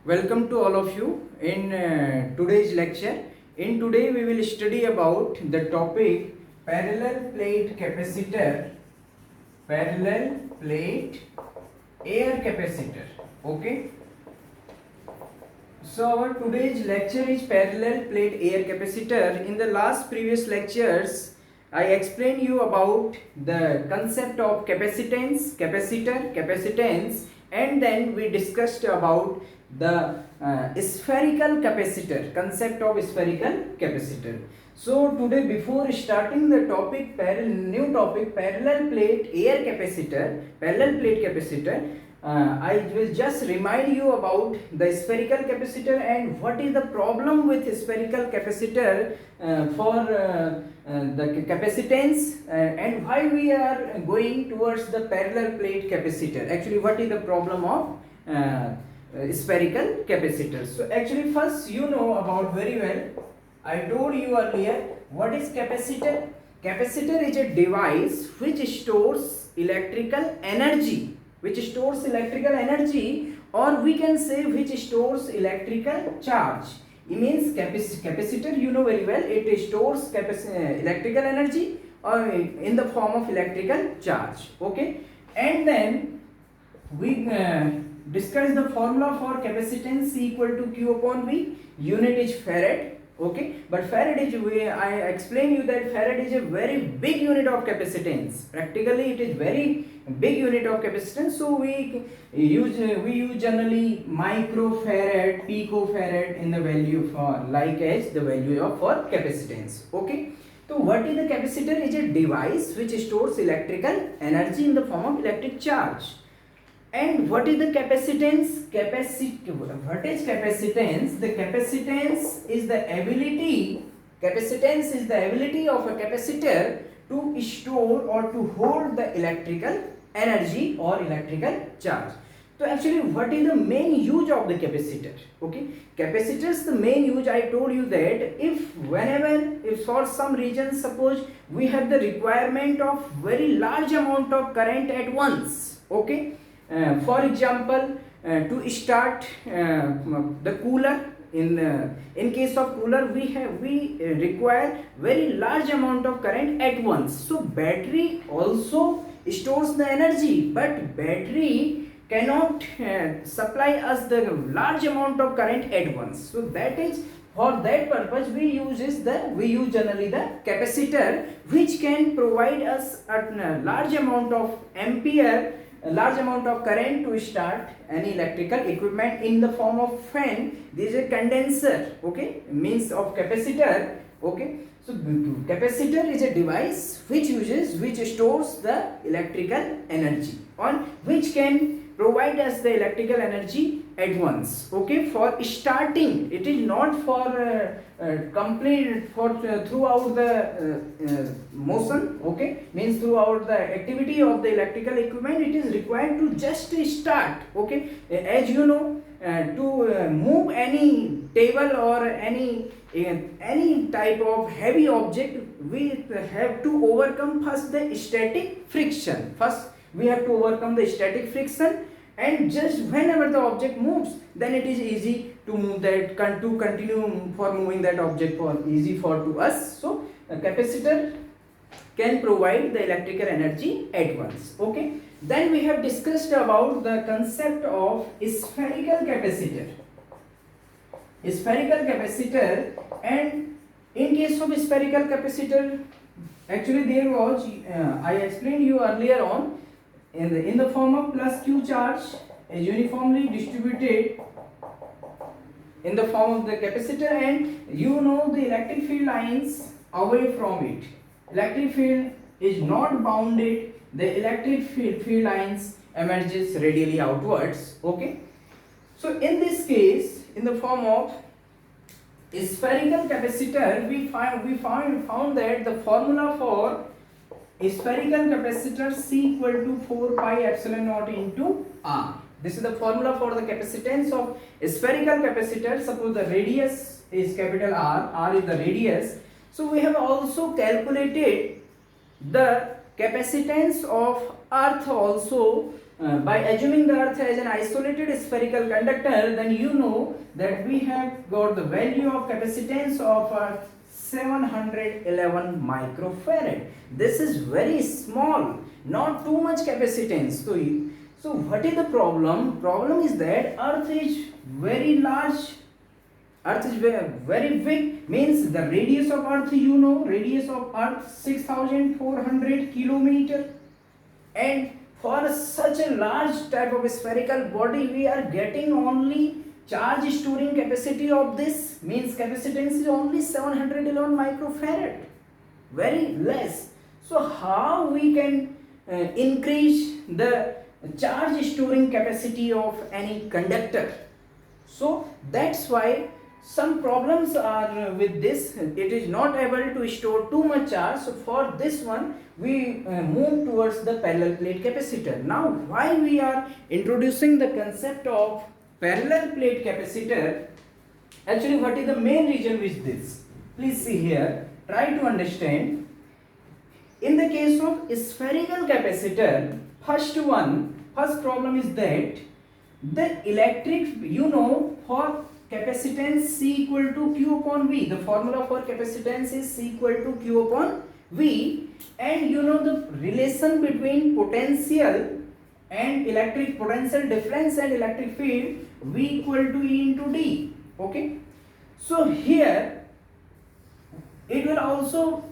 Welcome to all of you in today's lecture. In today we will study about the topic parallel plate capacitor, parallel plate air capacitor. Okay. So our today's lecture is parallel plate air capacitor. In the last previous lectures I explained you about the concept of capacitance, capacitor, capacitance, and then we discussed about the spherical capacitor, concept of spherical capacitor. So today, before starting the topic, new topic, parallel plate air capacitor, parallel plate capacitor, I will just remind you about the spherical capacitor and what is the problem with spherical capacitor for the capacitance and why we are going towards the parallel plate capacitor. Actually, what is the problem of spherical capacitor? So actually, first you know about very well, I told you earlier, what is capacitor? Capacitor is a device which stores electrical energy, or we can say which stores electrical charge. It means capacitor, you know very well, it stores electrical energy or in the form of electrical charge. Okay, and then we discuss the formula for capacitance equal to Q upon V. Unit is farad. Okay, but farad is, I explain you that farad is a very big unit of capacitance. Practically it is very big unit of capacitance. So we use generally microfarad, picofarad in the value for like as the value of for capacitance. Okay, so what is the capacitor? Is a device which stores electrical energy in the form of electric charge. And what is the capacitance? What is capacitance? The capacitance is the ability of a capacitor to store or to hold the electrical energy or electrical charge. So actually, what is the main use of the capacitor? Okay, capacitors, the main use, I told you that if for some reason, suppose we have the requirement of very large amount of current at once. Okay, for example, to start the cooler, in case of cooler we require very large amount of current at once. So battery also stores the energy, but battery cannot supply us the large amount of current at once. So that is, for that purpose we use generally the capacitor, which can provide us a large amount of ampere, a large amount of current to start any electrical equipment in the form of fan. This is a condenser, okay, means of capacitor. Okay, so capacitor is a device which stores the electrical energy, on which can provide us the electrical energy at once. Okay, for starting, it is not for complete for throughout the motion. Okay, means throughout the activity of the electrical equipment, it is required to just start. Okay, as you know, to move any table or any type of heavy object, we have to overcome first the static friction. First we have to overcome the static friction, and just whenever the object moves, then it is easy to move that, to continue for moving that object for easy for to us. So a capacitor can provide the electrical energy at once. Okay, then we have discussed about the concept of spherical capacitor. And in case of spherical capacitor, actually there was I explained you earlier on, in the form of plus Q charge is uniformly distributed in the form of the capacitor, and you know the electric field lines away from it. Electric field is not bounded, the electric field lines emerges radially outwards. Okay, so in this case, in the form of spherical capacitor, we found that the formula for spherical capacitor C equal to 4 pi epsilon naught into R. This is the formula for the capacitance of spherical capacitor. Suppose the radius is capital R, R is the radius. So we have also calculated the capacitance of earth also by assuming the earth as an isolated spherical conductor, then you know that we have got the value of capacitance of 711 microfarad. This is very small, not too much capacitance. So what is the problem? Problem is that earth is very large. Earth is very big, means the radius of earth, you know, radius of earth 6400 kilometer, and for such a large type of spherical body we are getting only charge storing capacity of this, means capacitance is only 711 microfarad, very less. So how we can increase the charge storing capacity of any conductor? So that's why some problems are with this. It is not able to store too much charge. So for this one we move towards the parallel plate capacitor. Now why we are introducing the concept of parallel plate capacitor? Actually, what is the main reason with this? Please see here, try to understand. In the case of spherical capacitor, first problem is that the electric, you know, for capacitance C equal to Q upon V. The formula for capacitance is C equal to Q upon V, and you know the relation between potential and electric potential difference and electric field, V equal to E into D. Okay, so here it will also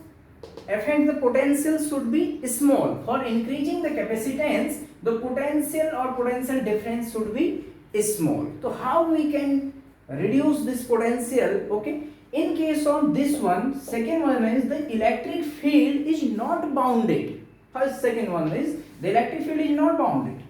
affect the potential should be small. For increasing the capacitance, the potential or potential difference should be small. So how we can reduce this potential? Okay, in case of this one, second one is the electric field is not bounded. First, second one is the electric field is not bounded.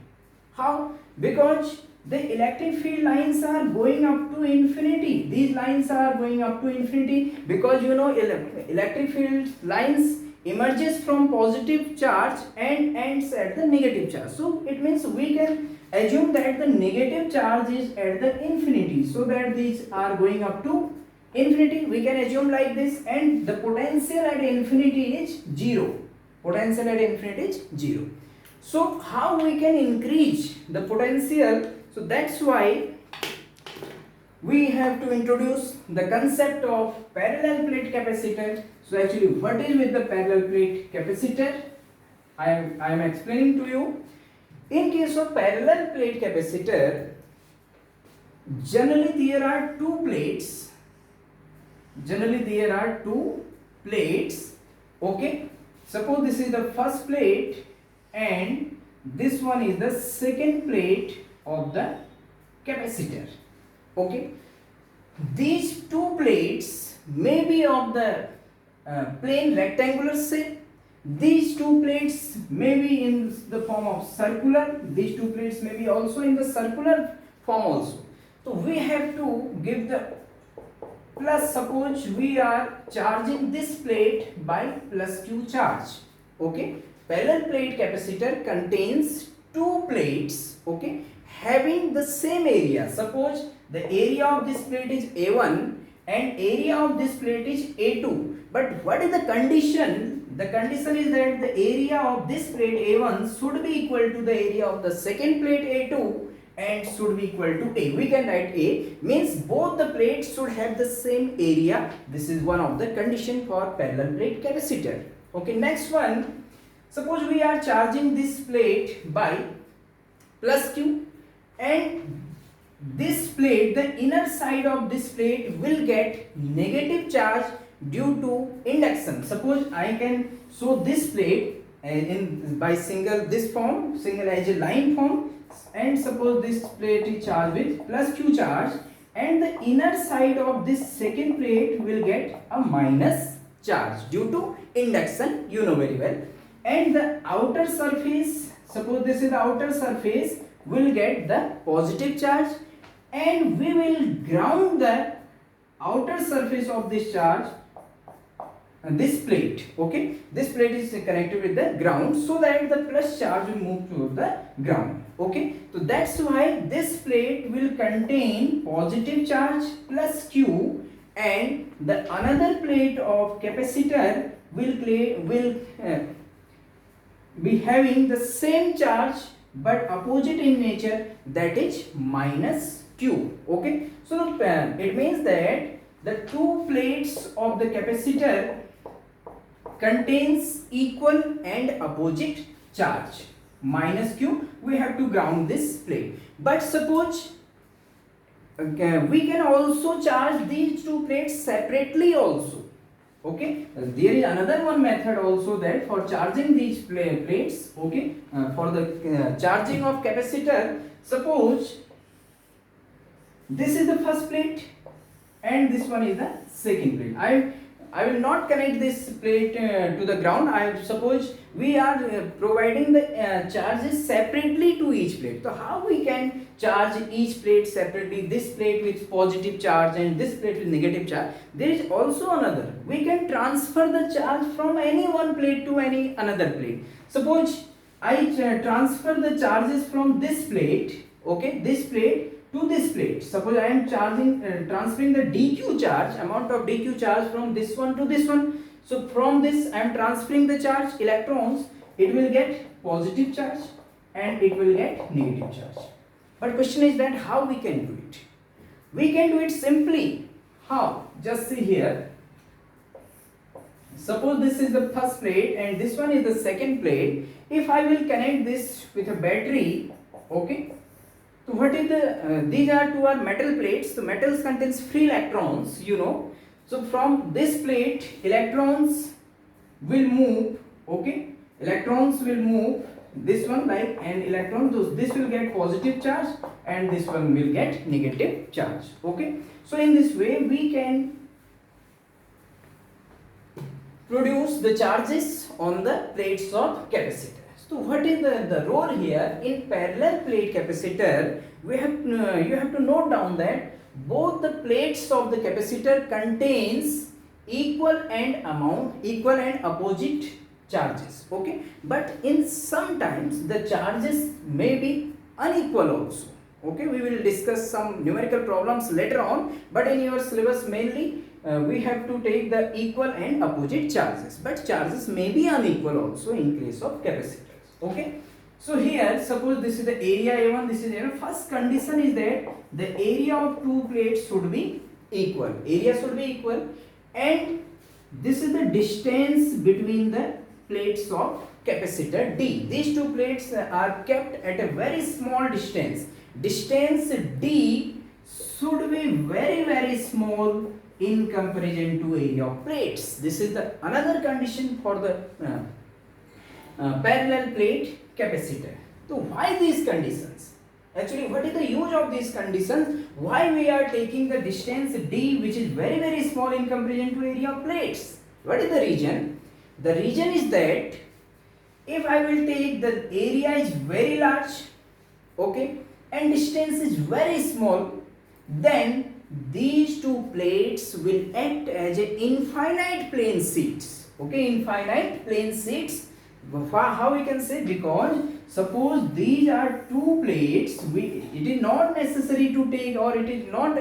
How? Because the electric field lines are going up to infinity. These lines are going up to infinity because you know electric field lines emerges from positive charge and ends at the negative charge. So it means we can assume that the negative charge is at the infinity, so that these are going up to infinity. We can assume like this, and the potential at infinity is 0. Potential at infinity is 0. So how we can increase the potential? So that's why we have to introduce the concept of parallel plate capacitor. So actually, what is with the parallel plate capacitor? I am explaining to you. In case of parallel plate capacitor, generally there are two plates. Okay, suppose this is the first plate and this one is the second plate of the capacitor. Okay, these two plates may be of the plain rectangular shape. These two plates may be in the form of circular. These two plates may be also in the circular form also. So we have to give the plus. Suppose we are charging this plate by plus Q charge. Okay, parallel plate capacitor contains two plates, okay, having the same area. Suppose the area of this plate is A1 and area of this plate is A2. But what is the condition? The condition is that the area of this plate A1 should be equal to the area of the second plate A2 and should be equal to A. We can write A, means both the plates should have the same area. This is one of the condition for parallel plate capacitor. Okay, next one. Suppose we are charging this plate by plus Q, and this plate, the inner side of this plate will get negative charge due to induction. Suppose I can show this plate by single as a line form, and suppose this plate is charged with plus Q charge, and the inner side of this second plate will get a minus charge due to induction, you know very well. And the outer surface, suppose this is the outer surface, will get the positive charge, and we will ground the outer surface of this charge, this plate. Okay, this plate is connected with the ground, so that the plus charge will move to the ground. Okay, so that's why this plate will contain positive charge plus Q, and the another plate of capacitor will be having the same charge but opposite in nature, that is minus q. Okay, so it means that the two plates of the capacitor contains equal and opposite charge. Minus q, we have to ground this plate. But suppose we can also charge these two plates separately also. Okay, there is another one method also that for charging these plates. Okay, for the charging of capacitor, suppose this is the first plate and this one is the second plate. I will not connect this plate to the ground. I suppose we are providing the charges separately to each plate. So how we can charge each plate separately? This plate with positive charge and this plate with negative charge. There is also another. We can transfer the charge from any one plate to any another plate. Suppose I transfer the charges from this plate. Okay, this plate to this plate. Suppose I am transferring the dq charge, amount of dq charge from this one to this one. So from this I am transferring the charge, electrons, it will get positive charge and it will get negative charge. But question is that how we can do it? We can do it simply. How? Just see here. Suppose this is the first plate and this one is the second plate. If I will connect this with a battery, okay, so what is the, these are two are metal plates. So metals contains free electrons, you know. So from this plate, electrons will move, okay. Electrons will move, this one like an electron, this will get positive charge and this one will get negative charge, okay. So in this way we can produce the charges on the plates of capacitor. So what is the role here? In parallel plate capacitor, we have you have to note down that both the plates of the capacitor contains equal and opposite charges. Okay, but in sometimes the charges may be unequal also. Okay, we will discuss some numerical problems later on, but in your syllabus mainly we have to take the equal and opposite charges, but charges may be unequal also in case of capacitors. Okay, so here suppose this is the area A1, this is A1. First condition is that the area of two plates should be equal. Area should be equal, and this is the distance between the plates of capacitor D. These two plates are kept at a very small distance. Distance D should be very small in comparison to area of plates. This is the another condition for the parallel plate capacitor. So why these conditions? Actually, what is the use of these conditions? Why we are taking the distance D, which is very small in comparison to area of plates? What is the reason? The reason is that if I will take the area is very large, okay, and distance is very small, then these two plates will act as a infinite plane sheets. Okay, infinite plane sheets. How we can say? Because suppose these are two plates, it is not necessary to take, or it is not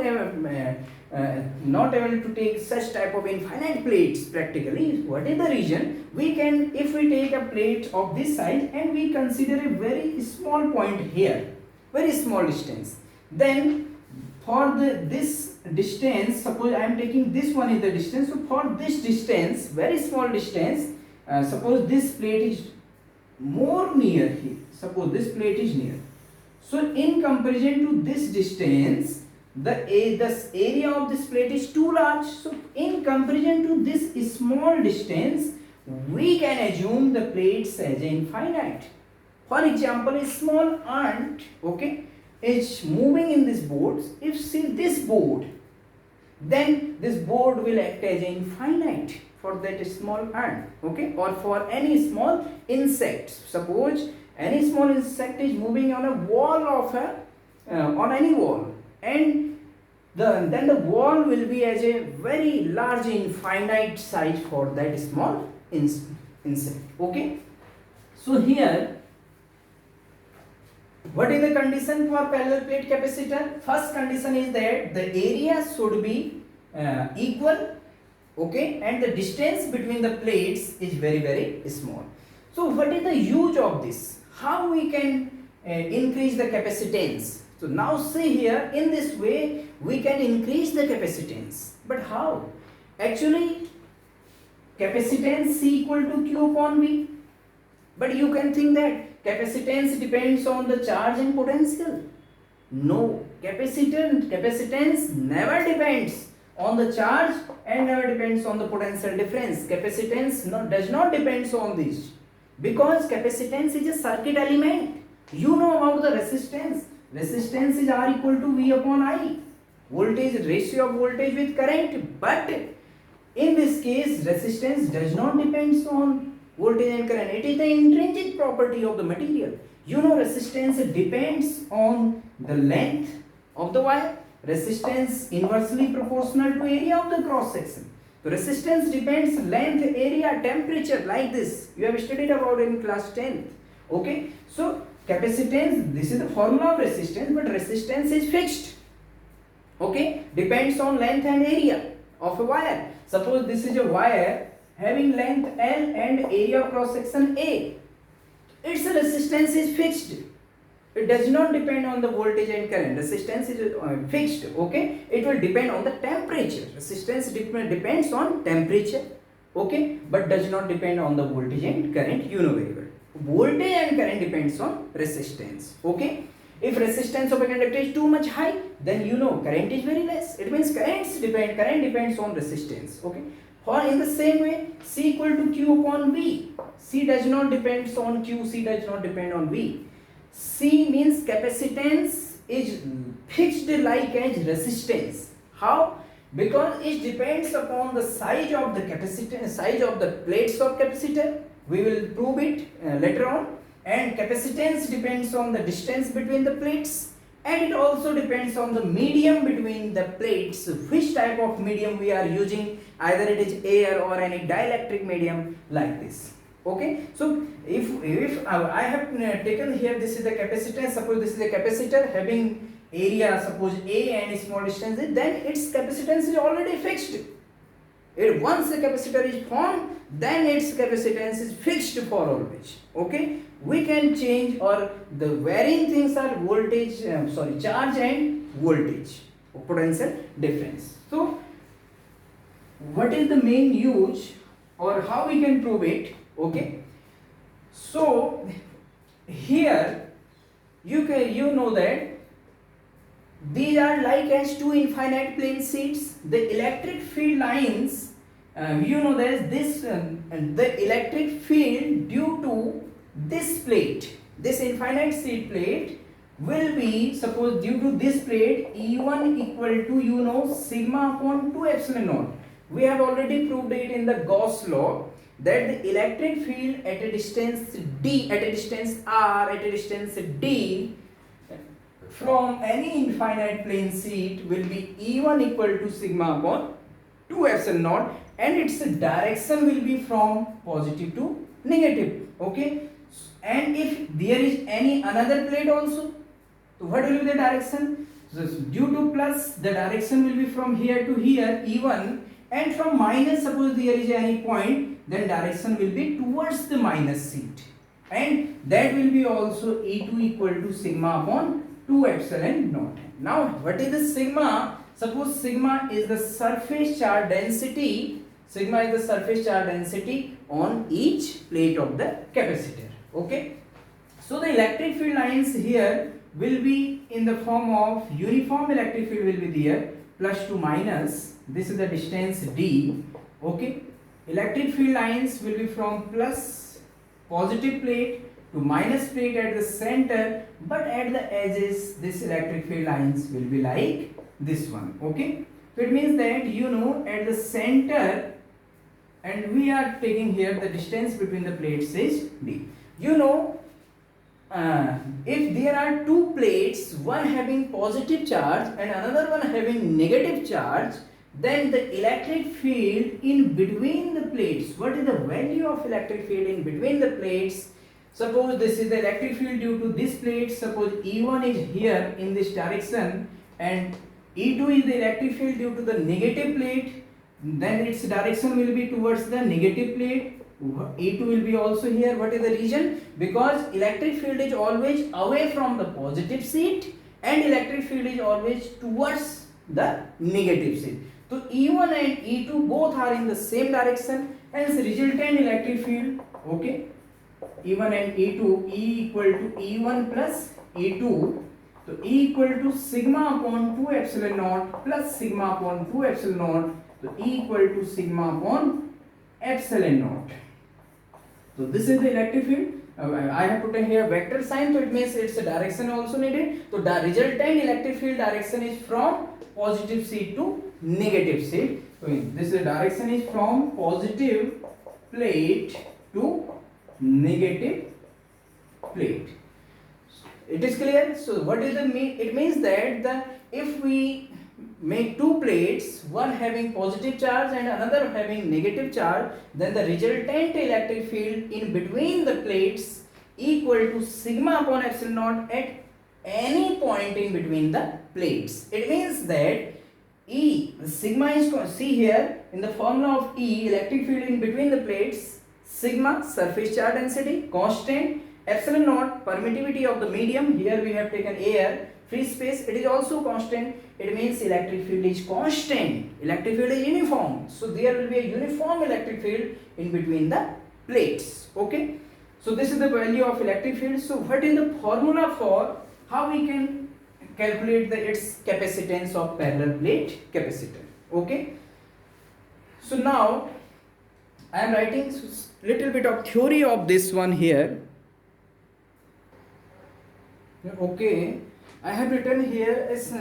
able to take such type of infinite plates practically. What is the reason? We can, if we take a plate of this size and we consider a very small point here, very small distance, then for this distance, suppose I am taking this one is the distance, so for this distance, very small distance, suppose this plate is more near here, suppose this plate is near, so in comparison to this distance, the area of this plate is too large. So in comparison to this small distance, we can assume the plates as infinite. For example, a small ant, okay, is moving in this board. If see this board, then this board will act as infinite for that small ant, okay, or for any small insect. Suppose any small insect is moving on a wall of on any wall, and then the wall will be as a very large infinite size for that small insect. Okay, so here what is the condition for parallel plate capacitor? First condition is that the area should be equal, okay, and the distance between the plates is very small. So what is the use of this? How we can increase the capacitance. So now see here, in this way we can increase the capacitance. But how? Actually, capacitance C equal to Q upon V. But you can think that capacitance depends on the charge and potential. No, capacitance never depends on the charge and never depends on the potential difference. Capacitance does not depends on this, because capacitance is a circuit element. You know about the resistance. Resistance is R equal to V upon I. Voltage, ratio of voltage with current. But in this case, resistance does not depends on voltage and current. It is the intrinsic property of the material. You know, resistance depends on the length of the wire. Resistance inversely proportional to area of the cross section. So resistance depends length, area, temperature, like this. You have studied about in class 10th. Okay. So capacitance, this is the formula of resistance, but resistance is fixed. Okay. Depends on length and area of a wire. Suppose this is a wire having length L and area of cross section A. Its resistance is fixed. It does not depend on the voltage and current. Resistance is fixed. Okay. It will depend on the temperature. Resistance depends on temperature. Okay. But does not depend on the voltage and current. You know very well. Voltage and current depends on resistance. Okay. If resistance of a conductor is too much high, then you know current is very less. It means current depends on resistance. Okay. Or in the same way, C equal to Q upon V. C does not depend on Q. C does not depend on V. C means capacitance is fixed like as resistance. How? Because it depends upon the size of the capacitor, size of the plates of capacitor. We will prove it later on. And capacitance depends on the distance between the plates, and it also depends on the medium between the plates, which type of medium we are using, either it is air or any dielectric medium, like this. Okay. So if I have taken here, this is the capacitance. Suppose this is a capacitor having area, suppose A and small distance, then its capacitance is already fixed. Once the capacitor is formed, then its capacitance is fixed for always. Okay. We can change, or the varying things are voltage, charge and voltage, potential difference. So what is the main use, or how we can prove it? Okay. So here you know that these are like as two infinite plane sheets. The electric field lines, you know that this the electric field due to this plate, this infinite sheet plate, will be, suppose due to this plate, E1 equal to sigma upon 2 epsilon naught. We have already proved it in the Gauss law that the electric field at a distance d, at a distance r, at a distance d from any infinite plane sheet will be E1 equal to sigma upon 2 epsilon naught, and its direction will be from positive to negative. Okay. And if there is any another plate also, so what will be the direction? So due to plus, the direction will be from here to here, E1, and from minus, suppose there is any point, then direction will be towards the minus sheet, and that will be also E2 equal to sigma upon 2 epsilon naught. Now what is the sigma? Suppose sigma is the surface charge density. Sigma is the surface charge density on each plate of the capacitor. Okay. So the electric field lines here will be in the form of uniform electric field will be there, plus to minus. This is the distance d. Okay. Electric field lines will be from plus positive plate to minus plate at the center, but at the edges this electric field lines will be like this one. Okay. So it means that at the center, and we are taking here the distance between the plates is d. If there are two plates, one having positive charge and another one having negative charge, then the electric field in between the plates, what is the value of electric field in between the plates? Suppose this is the electric field due to this plate. Suppose E1 is here in this direction and E2 is the electric field due to the negative plate, then its direction will be towards the negative plate. E2 will be also here. What is the reason? Because electric field is always away from the positive seat and electric field is always towards the negative seat. So E1 and E2 both are in the same direction, hence resultant electric field, okay, E1 and E2, E equal to E1 plus E2, so E equal to sigma upon 2 epsilon naught plus sigma upon 2 epsilon naught, so E equal to sigma upon epsilon naught. So this is the electric field. I have put in here vector sign, so it means its direction also needed. So the resultant electric field direction is from positive seat to negative seat. So this direction is from positive plate to negative plate. It is clear. So what is the mean? It means that if we make two plates, one having positive charge and another having negative charge, then the resultant electric field in between the plates equal to sigma upon epsilon naught at any point in between the plates. It means that E, sigma is, see here in the formula of E, electric field in between the plates, sigma surface charge density constant, epsilon naught permittivity of the medium, here we have taken air, free space, it is also constant. It means electric field is constant, electric field is uniform, so there will be a uniform electric field in between the plates. Okay, so this is the value of electric field. So what is the formula for how we can calculate its capacitance of parallel plate capacitor? Okay, so now I am writing little bit of theory of this one here. Okay, I have written here is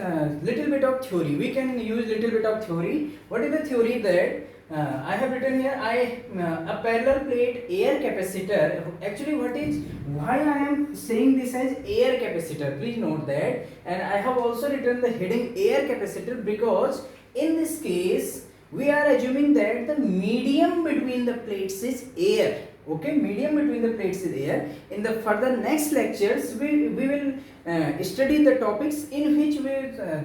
little bit of theory. We can use little bit of theory. What is the theory that I have written here? A parallel plate air capacitor. Actually, why I am saying this as air capacitor? Please note that. And I have also written the heading air capacitor because in this case we are assuming that the medium between the plates is air. Okay, medium between the plates is air. In the further next lectures we will study the topics in which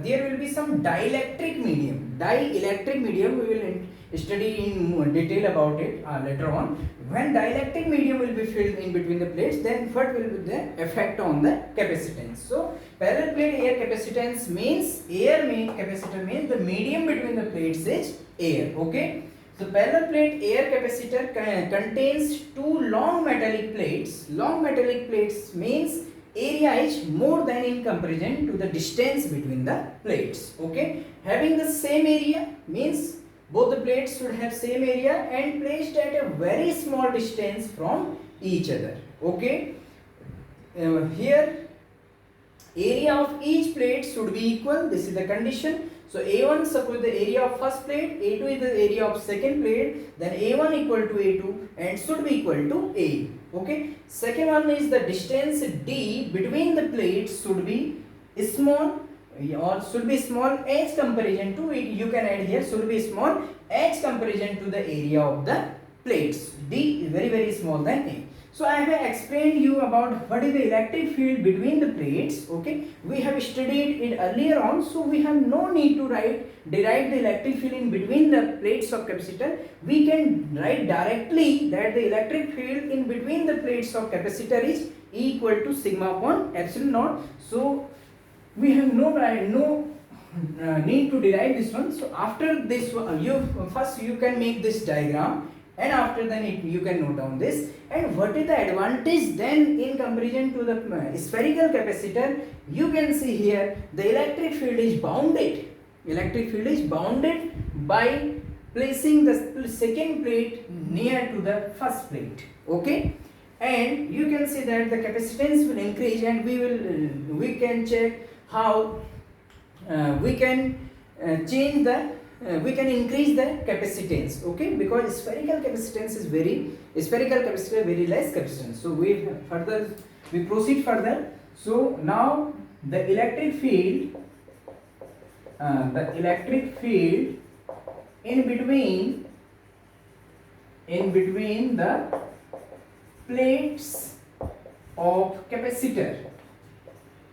there will be some dielectric medium. Dielectric medium we will study in detail about it later on. When dielectric medium will be filled in between the plates, then what will be the effect on the capacitance? So parallel plate air capacitance means capacitor means the medium between the plates is air. Okay. So parallel plate air capacitor contains two long metallic plates. Long metallic plates means area is more than in comparison to the distance between the plates. Okay, having the same area means both the plates should have same area and placed at a very small distance from each other. Okay, here area of each plate should be equal. This is the condition. So A1, suppose the area of first plate, A2 is the area of second plate, then A1 equal to A2 and should be equal to A. Okay. Second one is the distance D between the plates should be small or should be small as comparison to it. You can add here should be small as comparison to the area of the plates. D is very small than A. So I have explained you about what is the electric field between the plates. Okay, we have studied it earlier on, so we have no need to derive the electric field in between the plates of capacitor. We can write directly that the electric field in between the plates of capacitor is equal to sigma upon epsilon naught. So we have no need to derive this one. So after this one, first you can make this diagram. And after then you can note down this. And what is the advantage then in comparison to the spherical capacitor? You can see here the electric field is bounded. Electric field is bounded by placing the second plate near to the first plate. Okay, and you can see that the capacitance will increase, and we can check how we can change the we can increase the capacitance. Okay, because spherical capacitance is very less capacitance. So we proceed further. So now the electric field in between the plates of capacitor,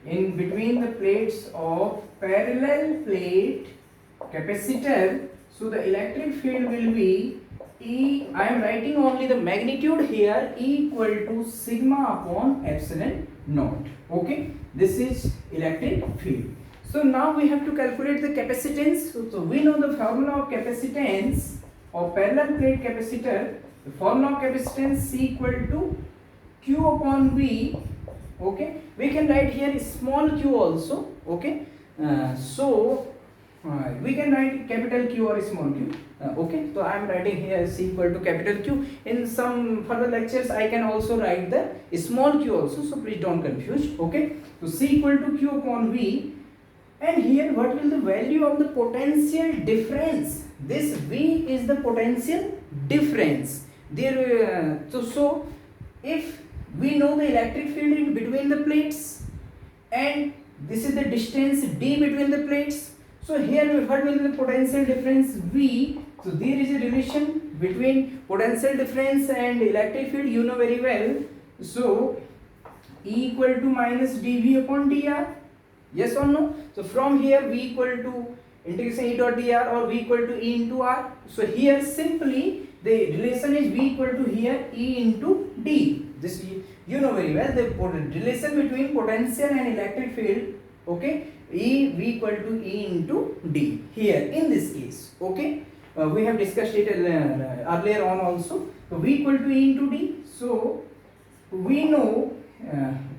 in between the plates of parallel plate capacitor, so the electric field will be E, I am writing only the magnitude here, E equal to sigma upon epsilon naught. Okay, this is electric field. So now we have to calculate the capacitance. So we know the formula of capacitance of parallel plate capacitor. The formula of capacitance C equal to Q upon V. Okay, we can write here small q also. Okay, we can write capital Q or small q. Okay, so I am writing here C equal to capital Q. In some further lectures I can also write the small q also, so please don't confuse. Okay, so C equal to Q upon V, and here what will the value of the potential difference? This V is the potential difference there. So if we know the electric field in between the plates, and this is the distance d between the plates, so here what will be the potential difference? V. So there is a relation between potential difference and electric field, you know very well. So E equal to minus dV upon dr, yes or no? So from here V equal to integration E dot dr, or V equal to E into R. So here simply the relation is V equal to here E into D. This you know very well, the relation between potential and electric field. Okay, V equal to E into D here in this case. Okay, we have discussed it earlier on also. So V equal to E into D. So we know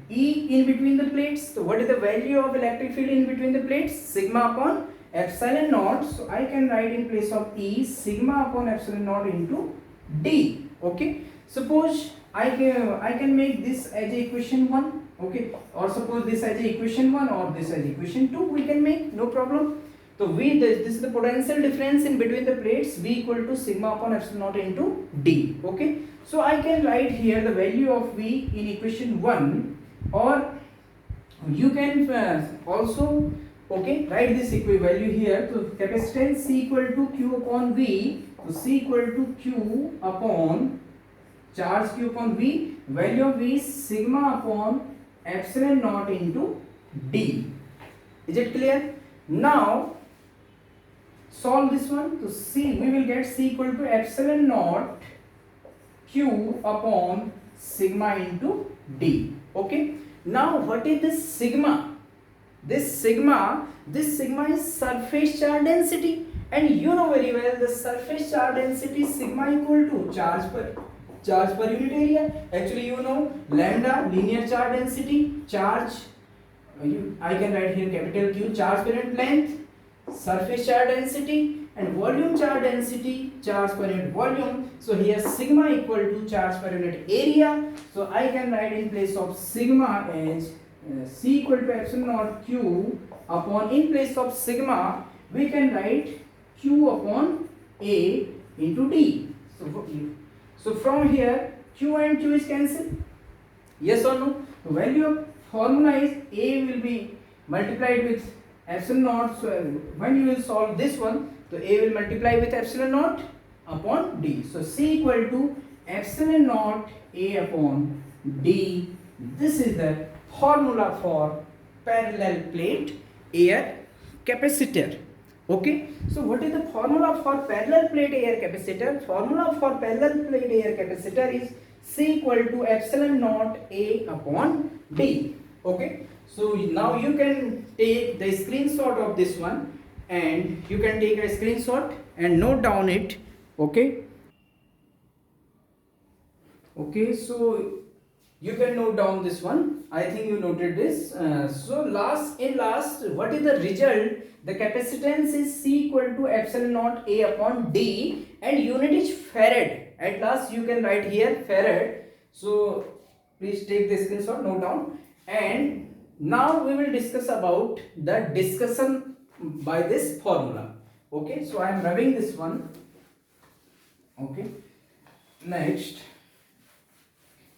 E in between the plates. So what is the value of electric field in between the plates? Sigma upon epsilon naught. So I can write in place of E sigma upon epsilon naught into D. Okay, suppose I can make this as a equation 1. Okay, or suppose this as a equation 1 or this as equation 2, we can make, no problem. So this is the potential difference in between the plates, V equal to sigma upon epsilon naught into D. Okay, so I can write here the value of V in equation 1, or you can also write this value here. So capacitance C equal to Q upon V. So C equal to Q upon charge Q upon V. Value of V is sigma upon epsilon naught into D. Is it clear? Now solve this one. So C, we will get C equal to epsilon naught Q upon sigma into D. Okay, now what is this sigma? This sigma is surface charge density, and you know very well the surface charge density sigma equal to charge per unit area. Actually you know lambda, linear charge density, charge, I can write here capital Q, charge per unit length, surface charge density, and volume charge density, charge per unit volume. So here sigma equal to charge per unit area. So I can write in place of sigma as C equal to epsilon naught Q upon, in place of sigma we can write Q upon A into D. So from here Q and Q is cancelled, yes or no? The value of formula is A will be multiplied with epsilon naught. So when you will solve this one, so A will multiply with epsilon naught upon D. So C equal to epsilon naught A upon D. This is the formula for parallel plate air capacitor. Okay, so what is the formula for parallel plate air capacitor? Formula for parallel plate air capacitor is C equal to epsilon naught A upon D. Okay, so now you can take the screenshot of this one, and you can take a screenshot and note down it. Okay, so you can note down this one. I think you noted this. So last, what is the result? The capacitance is C equal to epsilon naught A upon D, and unit is farad. At last you can write here farad. So please take the screenshot, note down. And now we will discuss about the discussion by this formula. Okay, so I am rubbing this one. Okay, next.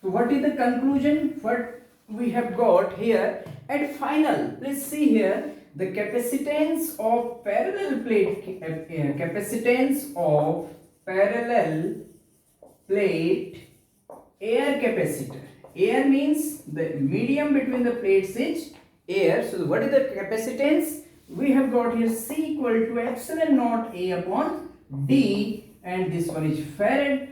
So what is the conclusion? What we have got here at final? Please see here the capacitance of parallel plate air capacitor. Air means the medium between the plates is air. So what is the capacitance? We have got here C equal to epsilon naught A upon D, and this one is farad.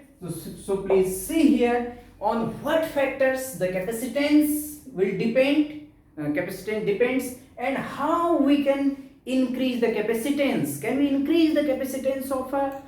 So please see here on what factors the capacitance will depend. Capacitance depends, and how we can increase the capacitance. Can we increase the capacitance of a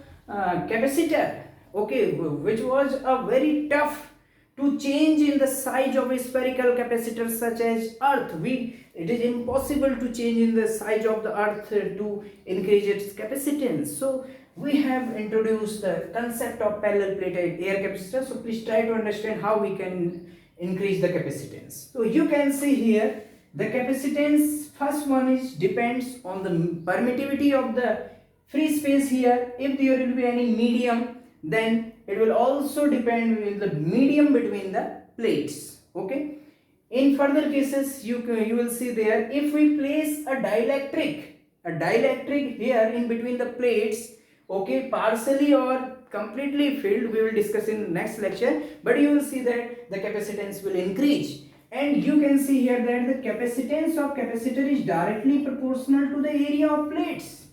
capacitor? Okay, which was a very tough to change in the size of a spherical capacitor such as earth. It is impossible to change in the size of the earth to increase its capacitance. So we have introduced the concept of parallel plate air capacitor. So please try to understand how we can increase the capacitance. So you can see here the capacitance, first one is depends on the permittivity of the free space here. If there will be any medium, then it will also depend on the medium between the plates. Okay, in further cases you will see there, if we place a dielectric here in between the plates, okay, partially or completely filled, we will discuss in next lecture, but you will see that the capacitance will increase. And you can see here that the capacitance of capacitor is directly proportional to the area of plates,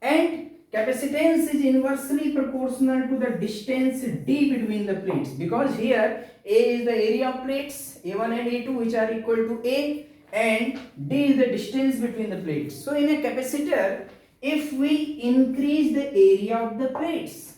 and capacitance is inversely proportional to the distance d between the plates, because here A is the area of plates A1 and A2, which are equal to A, and d is the distance between the plates. So in a capacitor, if we increase the area of the plates,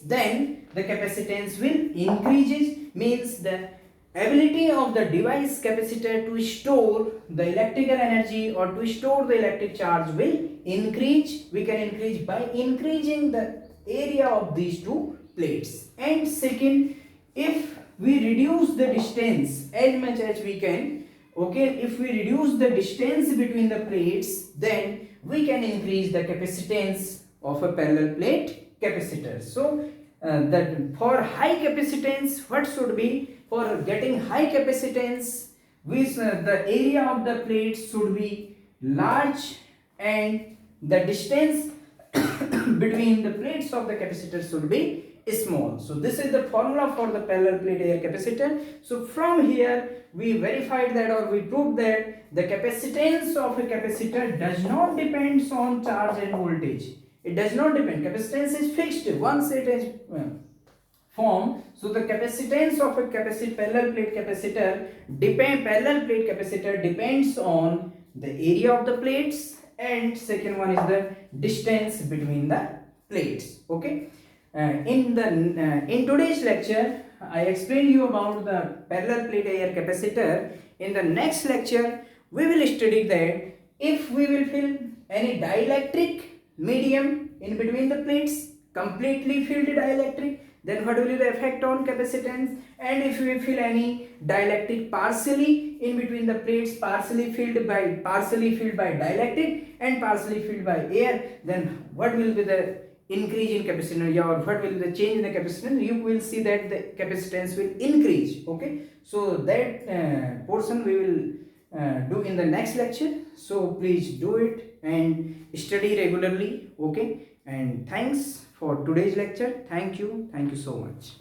then the capacitance will increases, means the ability of the device capacitor to store the electrical energy or to store the electric charge will increase. We can increase by increasing the area of these two plates. And second, if we reduce the distance as much as we can, okay, if we reduce the distance between the plates, then we can increase the capacitance of a parallel plate capacitor. So that for high capacitance, what should be? For getting high capacitance, the area of the plates should be large and the distance between the plates of the capacitor should be small. So this is the formula for the parallel plate air capacitor. So from here we verified that, or we proved that the capacitance of a capacitor does not depend on charge and voltage. It does not depend. Capacitance is fixed once it is formed. So the capacitance of a parallel plate capacitor depends on the area of the plates, and second one is the distance between the plates. Okay. In today's lecture, I explained you about the parallel plate air capacitor. In the next lecture, we will study that if we will fill any dielectric medium in between the plates, completely filled dielectric, then what will be the effect on capacitance? And if we fill any dielectric partially in between the plates, partially filled by dielectric and partially filled by air, then what will be the increase in capacitance, or what will be the change in the capacitance? You will see that the capacitance will increase. Okay, so that portion we will do in the next lecture. So please do it and study regularly. Okay, and thanks for today's lecture. Thank you so much.